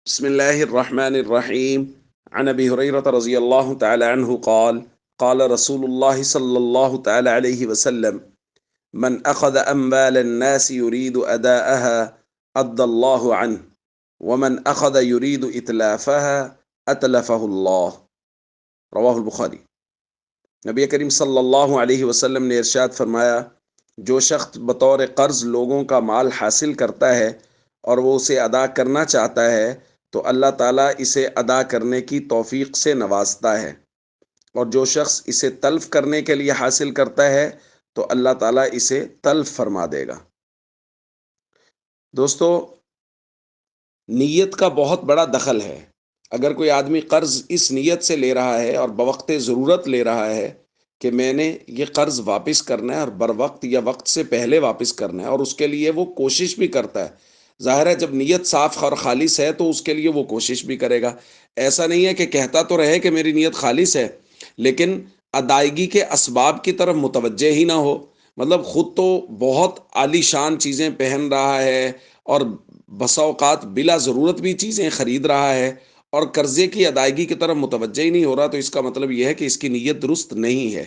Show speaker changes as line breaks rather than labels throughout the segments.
بسم الله الرحمن الرحيم. عن أبي هريرة رضي الله تعالى عنه قال قال رسول الله صلى الله تعالى عليه وسلم: من أخذ أموال الناس يريد أداءها أدى الله عنه، ومن أخذ يريد إتلافها أتلفه الله. رواہ البخاری۔ نبی کریم صلی اللہ علیہ وسلم نے ارشاد فرمایا، جو شخص بطور قرض لوگوں کا مال حاصل کرتا ہے اور وہ اسے ادا کرنا چاہتا ہے تو اللہ تعالیٰ اسے ادا کرنے کی توفیق سے نوازتا ہے، اور جو شخص اسے تلف کرنے کے لیے حاصل کرتا ہے تو اللہ تعالیٰ اسے تلف فرما دے گا۔ دوستو، نیت کا بہت بڑا دخل ہے۔ اگر کوئی آدمی قرض اس نیت سے لے رہا ہے اور بوقت ضرورت لے رہا ہے کہ میں نے یہ قرض واپس کرنا ہے اور بر وقت یا وقت سے پہلے واپس کرنا ہے، اور اس کے لیے وہ کوشش بھی کرتا ہے، ظاہر ہے جب نیت صاف اور خالص ہے تو اس کے لیے وہ کوشش بھی کرے گا۔ ایسا نہیں ہے کہ کہتا تو رہے کہ میری نیت خالص ہے لیکن ادائیگی کے اسباب کی طرف متوجہ ہی نہ ہو، مطلب خود تو بہت عالی شان چیزیں پہن رہا ہے اور بسا اوقات بلا ضرورت بھی چیزیں خرید رہا ہے اور قرضے کی ادائیگی کی طرف متوجہ ہی نہیں ہو رہا، تو اس کا مطلب یہ ہے کہ اس کی نیت درست نہیں ہے۔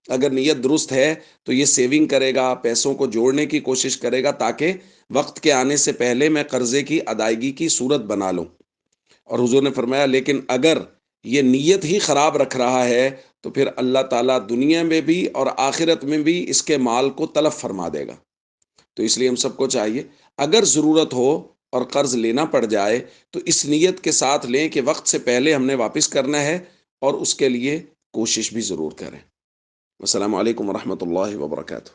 اگر نیت درست ہے تو یہ سیونگ کرے گا، پیسوں کو جوڑنے کی کوشش کرے گا تاکہ وقت کے آنے سے پہلے میں قرضے کی ادائیگی کی صورت بنا لوں۔ اور حضور نے فرمایا لیکن اگر یہ نیت ہی خراب رکھ رہا ہے تو پھر اللہ تعالیٰ دنیا میں بھی اور آخرت میں بھی اس کے مال کو تلف فرما دے گا۔ تو اس لیے ہم سب کو چاہیے اگر ضرورت ہو اور قرض لینا پڑ جائے تو اس نیت کے ساتھ لیں کہ وقت سے پہلے ہم نے واپس کرنا ہے، اور اس کے لیے کوشش بھی ضرور کریں۔ السلام علیکم ورحمۃ اللہ وبرکاتہ۔